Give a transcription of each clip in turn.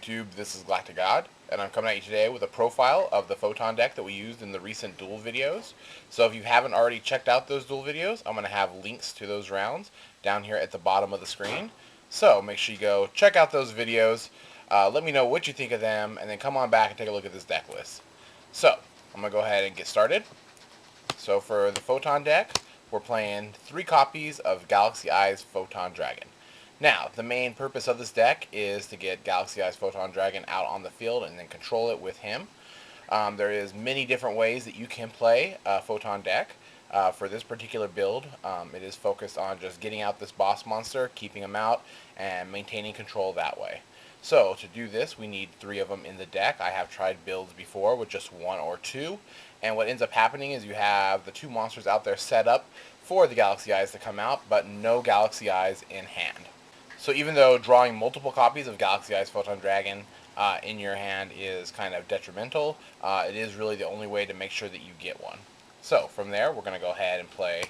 YouTube? This is GalacticGod, and I'm coming at you today with a profile of the Photon deck that we used in the recent duel videos. So if you haven't already checked out those duel videos, I'm going to have links to those rounds down here at the bottom of the screen. So make sure you go check out those videos, let me know what you think of them, and then come on back and take a look at this deck list. So I'm going to go ahead and get started. So for the Photon deck, we're playing 3 copies of Galaxy Eyes Photon Dragon. Now, the main purpose of this deck is to get Galaxy Eyes Photon Dragon out on the field and then control it with him. There is many different ways that you can play a Photon deck. For this particular build, it is focused on just getting out this boss monster, keeping him out, and maintaining control that way. So, to do this, we need 3 of them in the deck. I have tried builds before with just 1 or 2. And what ends up happening is you have the 2 monsters out there set up for the Galaxy Eyes to come out, but no Galaxy Eyes in hand. So even though drawing multiple copies of Galaxy Eyes Photon Dragon in your hand is kind of detrimental, it is really the only way to make sure that you get one. So from there, we're going to go ahead and play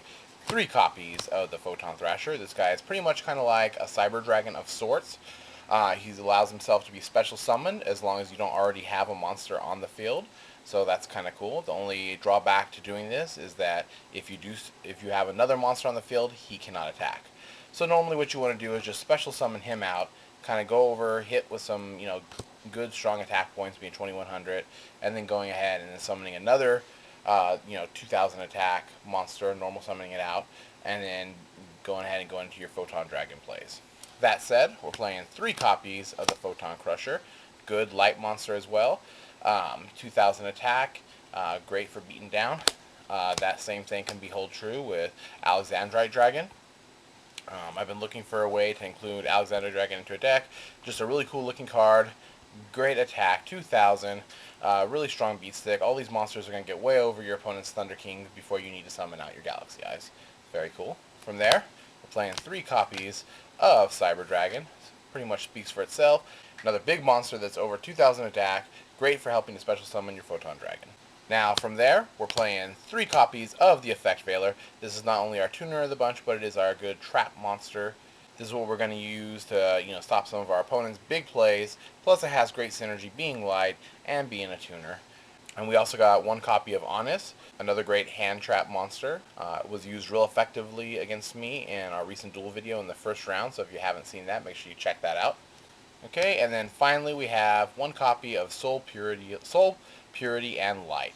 3 copies of the Photon Thrasher. This guy is pretty much kind of like a Cyber Dragon of sorts. He allows himself to be special summoned as long as you don't already have a monster on the field. So that's kind of cool. The only drawback to doing this is that if you have another monster on the field, he cannot attack. So normally what you want to do is just special summon him out, kind of go over, hit with some, good strong attack points being 2100, and then going ahead and then summoning another, 2000 attack monster, normal summoning it out, and then going ahead and going into your Photon Dragon plays. That said, we're playing 3 copies of the Photon Crusher, good light monster as well, 2000 attack, great for beating down. That same thing can be held true with Alexandrite Dragon. I've been looking for a way to include Alexandrite Dragon into a deck. Just a really cool looking card. Great attack, 2000. Really strong beat stick. All these monsters are going to get way over your opponent's Thunder Kings before you need to summon out your Galaxy Eyes. Very cool. From there, we're playing 3 copies of Cyber Dragon. Pretty much speaks for itself. Another big monster that's over 2000 attack. Great for helping to special summon your Photon Dragon. Now, from there, we're playing 3 copies of the Effect Veiler. This is not only our tuner of the bunch, but it is our good trap monster. This is what we're going to use to, stop some of our opponent's big plays. Plus, it has great synergy being light and being a tuner. And we also got 1 copy of Honest, another great hand trap monster. It was used real effectively against me in our recent duel video in the first round, so if you haven't seen that, make sure you check that out. Okay, and then finally we have 1 copy of Soul Purity and Light.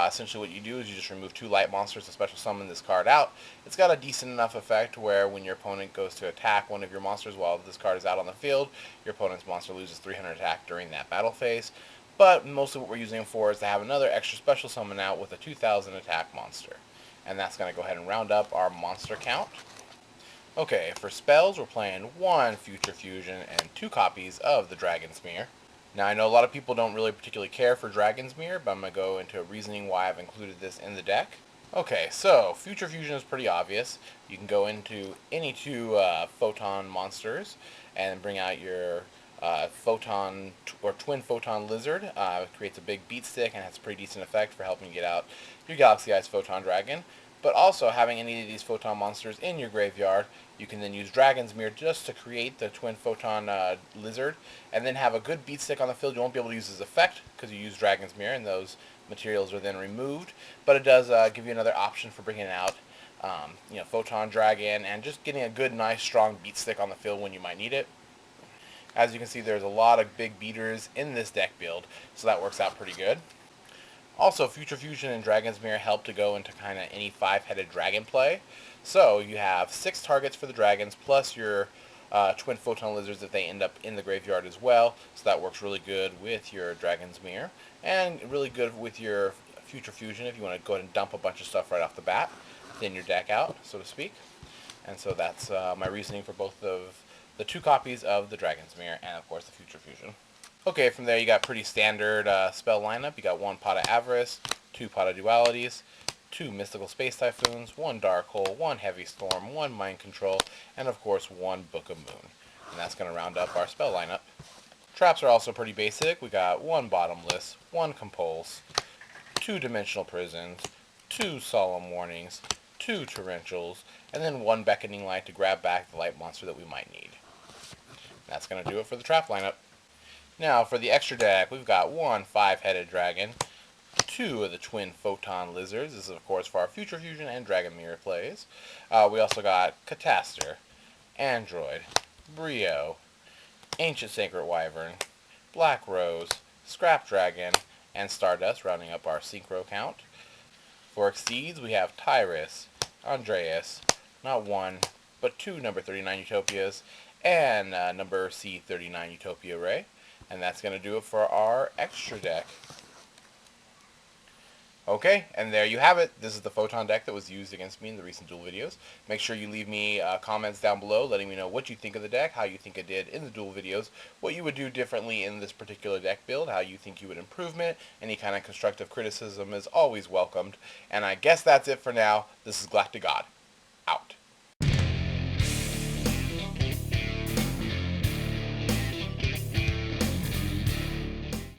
Essentially what you do is you just remove 2 light monsters to special summon this card out. It's got a decent enough effect where when your opponent goes to attack one of your monsters while this card is out on the field, your opponent's monster loses 300 attack during that battle phase. But mostly what we're using it for is to have another extra special summon out with a 2000 attack monster. And that's going to go ahead and round up our monster count. Okay, for spells we're playing 1 Future Fusion and 2 copies of the Dragon's Mirror. Now, I know a lot of people don't really particularly care for Dragon's Mirror, but I'm going to go into a reasoning why I've included this in the deck. Okay, so Future Fusion is pretty obvious. You can go into any 2 Photon monsters and bring out your Photon or Twin Photon Lizard. It creates a big beat stick and has a pretty decent effect for helping you get out your Galaxy Eyes Photon Dragon. But also, having any of these Photon monsters in your graveyard, you can then use Dragon's Mirror just to create the Twin Photon Lizard, and then have a good beat stick on the field. You won't be able to use his effect because you use Dragon's Mirror, and those materials are then removed. But it does give you another option for bringing out, Photon Dragon, and just getting a good, nice, strong beat stick on the field when you might need it. As you can see, there's a lot of big beaters in this deck build, so that works out pretty good. Also, Future Fusion and Dragon's Mirror help to go into kind of any 5-headed dragon play. So you have 6 targets for the dragons, plus your Twin Photon Lizards if they end up in the graveyard as well. So that works really good with your Dragon's Mirror. And really good with your Future Fusion if you want to go ahead and dump a bunch of stuff right off the bat. Thin your deck out, so to speak. And so that's my reasoning for both of the 2 copies of the Dragon's Mirror and, of course, the Future Fusion. Okay, from there you got pretty standard spell lineup. You got 1 Pot of Avarice, 2 Pot of Dualities, 2 Mystical Space Typhoons, 1 Dark Hole, 1 Heavy Storm, 1 Mind Control, and of course 1 Book of Moon. And that's going to round up our spell lineup. Traps are also pretty basic. We got 1 Bottomless, 1 Compulsory, 2 Dimensional Prisons, 2 Solemn Warnings, 2 Torrentials, and then 1 Beckoning Light to grab back the light monster that we might need. And that's going to do it for the trap lineup. Now, for the extra deck, we've got one 5-headed dragon, two of the twin photon lizards. This is, of course, for our Future Fusion and Dragon Mirror plays. We also got Catastor, Android, Brionac, Ancient Sacred Wyvern, Black Rose, Scrap Dragon, and Stardust, rounding up our synchro count. For Exceeds, we have Tiras, Adreus, not one, but two number 39 Utopias, and number C39 Utopia Ray. And that's going to do it for our extra deck. Okay, and there you have it. This is the Photon deck that was used against me in the recent duel videos. Make sure you leave me comments down below letting me know what you think of the deck, how you think it did in the duel videos, what you would do differently in this particular deck build, how you think you would improve it. Any kind of constructive criticism is always welcomed. And I guess that's it for now. This is GalacticGod.